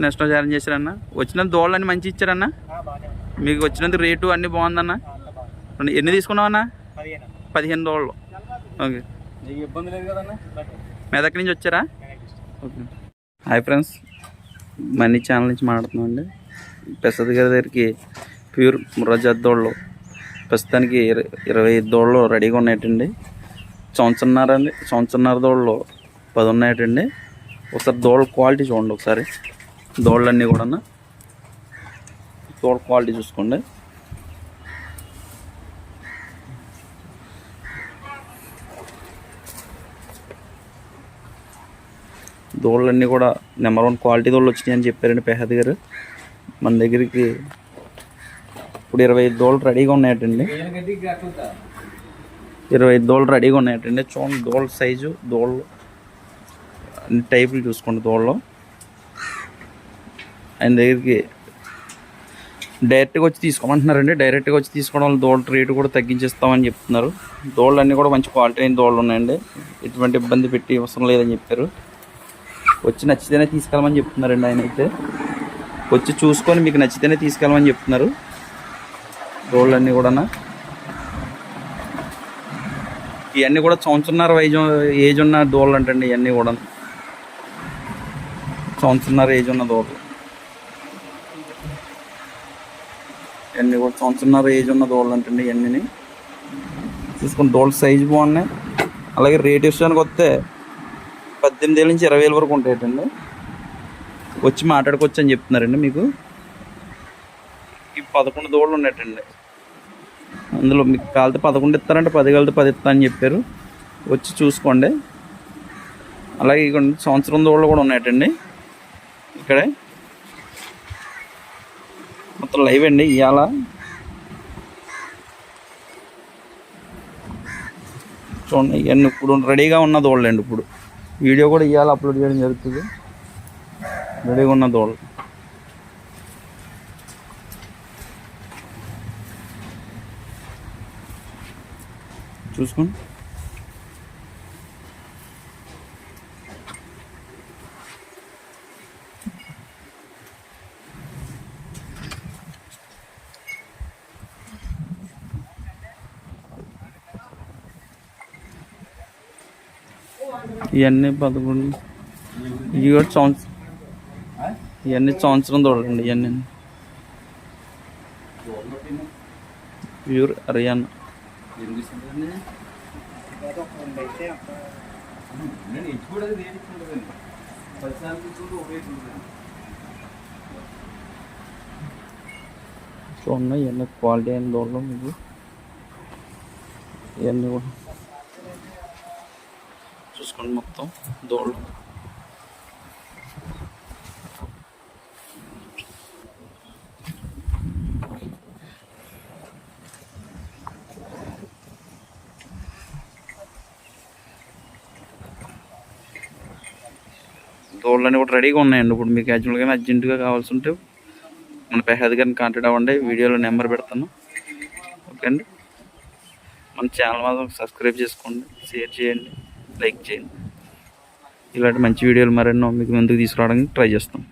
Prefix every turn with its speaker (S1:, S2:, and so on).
S1: Next రోజు arrange చేశారన్న. వచ్చినందుకు దోళ్ళు అన్నీ మంచి ఇచ్చారన్న. మీకు వచ్చినందుకు రేటు అన్నీ బాగుందన్న. ఎన్ని తీసుకున్నావన్నా? 15 దోళ్ళు. ఓకే, ఇబ్బంది లేదు కదన్నా. మెదక్ నుంచి వచ్చారా? Okay. Hi friends, money channel నుంచి మాట్లాడుతున్నాం అండి. ప్రసాద్ గారి దగ్గరికి ప్యూర్ ముర్రాజాతి దోళ్ళు ప్రస్తుతానికి 25 దోళ్ళు రెడీగా ఉన్నాయటండి. సంవత్సరన్నర దోళ్ళు 10 ఉన్నాయటండి. ఒకసారి దోళ్ళ క్వాలిటీ చూడండి. ఒకసారి దోళ్ళన్నీ కూడా దోళ్ళ క్వాలిటీ చూసుకోండి. దోళ్ళన్నీ కూడా నెంబర్ 1 క్వాలిటీ దోళ్ళు వచ్చినాయి అని చెప్పారండి ప్రసాద్ గారు. మన దగ్గరికి ఇప్పుడు 25 దోళ్ళు రెడీగా ఉన్నాయటండి. 25 దోళ్ళు రెడీగా ఉన్నాయటండి. చూడండి దోళ్ళ సైజు, దోళ్ళు అన్ని టైపులు చూసుకోండి. దోళ్ళు ఆయన దగ్గరికి డైరెక్ట్గా వచ్చి తీసుకోమంటున్నారండి. డైరెక్ట్గా వచ్చి తీసుకోవడం వల్ల దోళ్ళ రేటు కూడా తగ్గించేస్తామని చెప్తున్నారు. దోళ్ళు అన్నీ కూడా మంచి క్వాలిటీ అయిన దోళ్ళు ఉన్నాయండి. ఎటువంటి ఇబ్బంది పెట్టి అవసరం లేదని చెప్పారు. వచ్చి నచ్చితేనే తీసుకెళ్ళమని చెప్తున్నారండి. ఆయన అయితే వచ్చి చూసుకొని మీకు నచ్చితేనే తీసుకెళ్ళమని చెప్తున్నారు. దోళ్ళన్నీ కూడా ఇవన్నీ కూడా సంవత్సరన్నర ఏజ్ ఉన్న దోళ్ళు అంటండి. ఇవన్నీ కూడా సంవత్సరన్నర ఏజ్ ఉన్న దోళ్ళు. ఇవన్నీ కూడా సంవత్సరన్నర ఏజ్ ఉన్న దోళ్ళు అంటండి. ఇవన్నీ చూసుకుని దోళ్ళ సైజు బాగున్నాయి. అలాగే రేట్ విషయానికి వస్తే 18,000 నుంచి 20,000 వరకు ఉంటాయటండి. వచ్చి మాట్లాడుకోవచ్చు అని చెప్తున్నారండి. మీకు ఈ 11 దోళ్ళు ఉన్నాయటండి. అందులో మీకు కాలితే 11 ఇస్తారంటే 10 కలితే 10 ఇస్తా అని చెప్పారు. వచ్చి చూసుకోండి. అలాగే ఇక సంవత్సరం దోళ్ళు కూడా ఉన్నాయటండి. ఇక్కడే మొత్తం లైవ్ అండి. ఇవాళ చూడండి. ఇవన్నీ ఇప్పుడు రెడీగా ఉన్న దోళ్ళు అండి. ఇప్పుడు వీడియో కూడా ఇవాళ అప్లోడ్ చేయడం జరుగుతుంది. రెడీగా ఉన్న దోళ్ళు చూసుకోండి. ఇవన్నీ 11 ఇవి కూడా ఇవన్నీ సంవత్సరం దోళ్ళండి. ఇవన్నీ ప్యూర్ హర్యానా. చూడండి ఇవన్నీ క్వాలిటీ అయిన దోళ్ళు. మీకు ఇవన్నీ కూడా చూసుకోండి. మొత్తం దోళ్ళు దోళ్ళని కూడా రెడీగా ఉన్నాయండి. ఇప్పుడు మీకు యాక్చువల్గా అర్జెంటుగా కావాల్సి ఉంటే మన ప్రసాద్ గారిని కాంటాక్ట్ అవ్వండి. వీడియోలో నెంబర్ పెడతాను. ఓకే అండి. మన ఛానల్ మాత్రం సబ్స్క్రైబ్ చేసుకోండి, షేర్ చేయండి, లైక్ చేయండి. ఇలాంటి మంచి వీడియోలు మరెన్నో మీకు ముందుకు తీసుకురావడానికి ట్రై చేస్తాం.